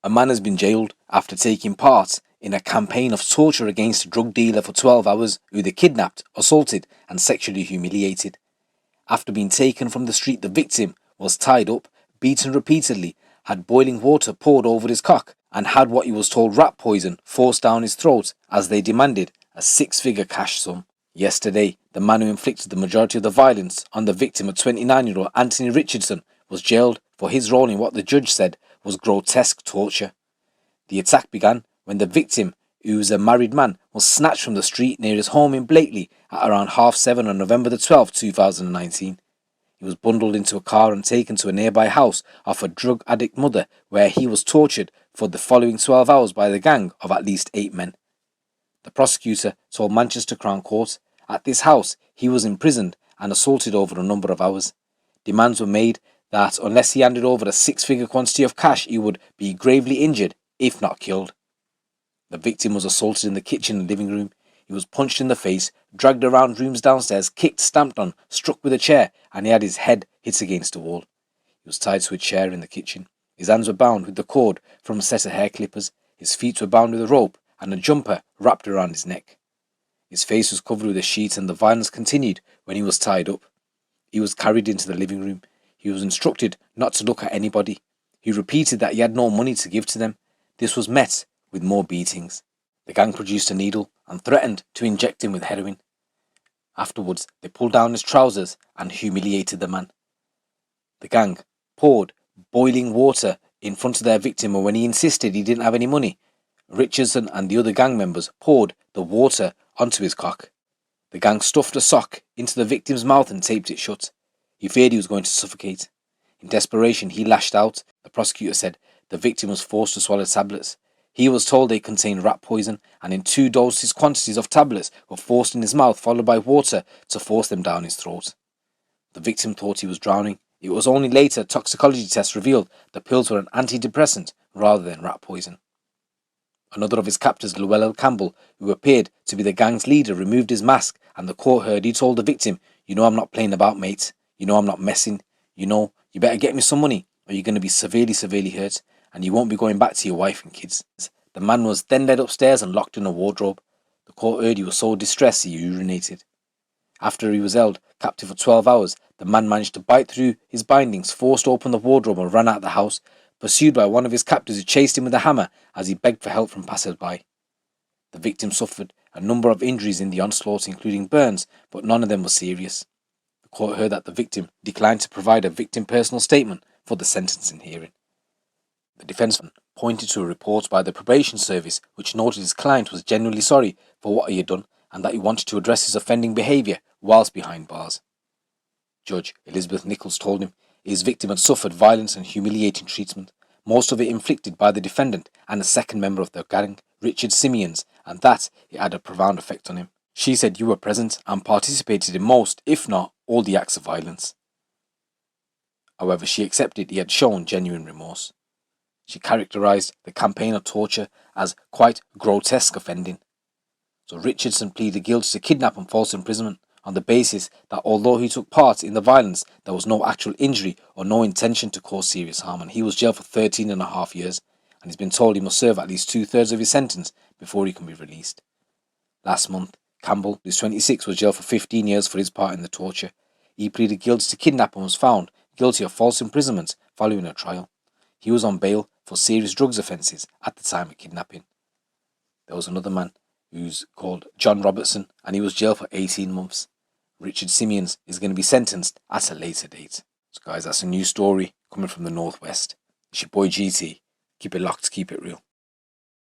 A man has been jailed after taking part in a campaign of torture against a drug dealer for 12 hours who they kidnapped, assaulted and sexually humiliated. After being taken from the street, the victim was tied up, beaten repeatedly, had boiling water poured over his cock, and had what he was told rat poison forced down his throat as they demanded a six-figure cash sum. Yesterday, the man who inflicted the majority of the violence on the victim, a 29-year-old Anthony Richardson, was jailed for his role in what the judge said was grotesque torture. The attack began when the victim, who was a married man, was snatched from the street near his home in Blakely at around 7:30 on November the 12th, 2019. He was bundled into a car and taken to a nearby house of a drug addict mother, where he was tortured for the following 12 hours by the gang of at least 8 men. The prosecutor told Manchester Crown Court at this house he was imprisoned and assaulted over a number of hours. Demands were made that unless he handed over a six-figure quantity of cash, he would be gravely injured, if not killed. The victim was assaulted in the kitchen and living room. He was punched in the face, dragged around rooms downstairs, kicked, stamped on, struck with a chair, and he had his head hit against a wall. He was tied to a chair in the kitchen. His hands were bound with the cord from a set of hair clippers. His feet were bound with a rope and a jumper wrapped around his neck. His face was covered with a sheet, and the violence continued when he was tied up. He was carried into the living room. He was instructed not to look at anybody. He repeated that he had no money to give to them. This was met with more beatings. The gang produced a needle and threatened to inject him with heroin. Afterwards, they pulled down his trousers and humiliated the man. The gang poured boiling water in front of their victim, and when he insisted he didn't have any money, Richardson and the other gang members poured the water onto his cock. The gang stuffed a sock into the victim's mouth and taped it shut. He feared he was going to suffocate. In desperation, he lashed out. The prosecutor said the victim was forced to swallow tablets. He was told they contained rat poison, and in 2 doses quantities of tablets were forced in his mouth, followed by water to force them down his throat. The victim thought he was drowning. It was only later toxicology tests revealed the pills were an antidepressant rather than rat poison. Another of his captors, Llewellyn Campbell, who appeared to be the gang's leader, removed his mask, and the court heard he told the victim, "You know I'm not playing about, mate. You know I'm not messing. You know, you better get me some money or you're going to be severely hurt, and you won't be going back to your wife and kids." The man was then led upstairs and locked in a wardrobe. The court heard he was so distressed he urinated. After he was held captive for 12 hours, the man managed to bite through his bindings, forced open the wardrobe and ran out of the house, pursued by one of his captors who chased him with a hammer as he begged for help from passers-by. The victim suffered a number of injuries in the onslaught, including burns, but none of them were serious. The court heard that the victim declined to provide a victim personal statement for the sentencing hearing. The defence pointed to a report by the probation service which noted his client was genuinely sorry for what he had done and that he wanted to address his offending behaviour whilst behind bars. Judge Elizabeth Nichols told him his victim had suffered violence and humiliating treatment, most of it inflicted by the defendant and a second member of the gang, Richard Simeons, and that it had a profound effect on him. She said, "You were present and participated in most, if not all, the acts of violence." However, she accepted he had shown genuine remorse. She characterised the campaign of torture as quite grotesque offending. So Richardson pleaded guilty to kidnap and false imprisonment on the basis that although he took part in the violence, there was no actual injury or no intention to cause serious harm, and he was jailed for 13.5 years, and he's been told he must serve at least 2/3 of his sentence before he can be released. Last month, Campbell, who's 26, was jailed for 15 years for his part in the torture. He pleaded guilty to kidnap and was found guilty of false imprisonment following a trial. He was on bail for serious drugs offences at the time of kidnapping. There was another man who's called John Robertson, and he was jailed for 18 months. Richard Simeons is going to be sentenced at a later date. So guys, that's a new story coming from the Northwest. It's your boy GT. Keep it locked, keep it real.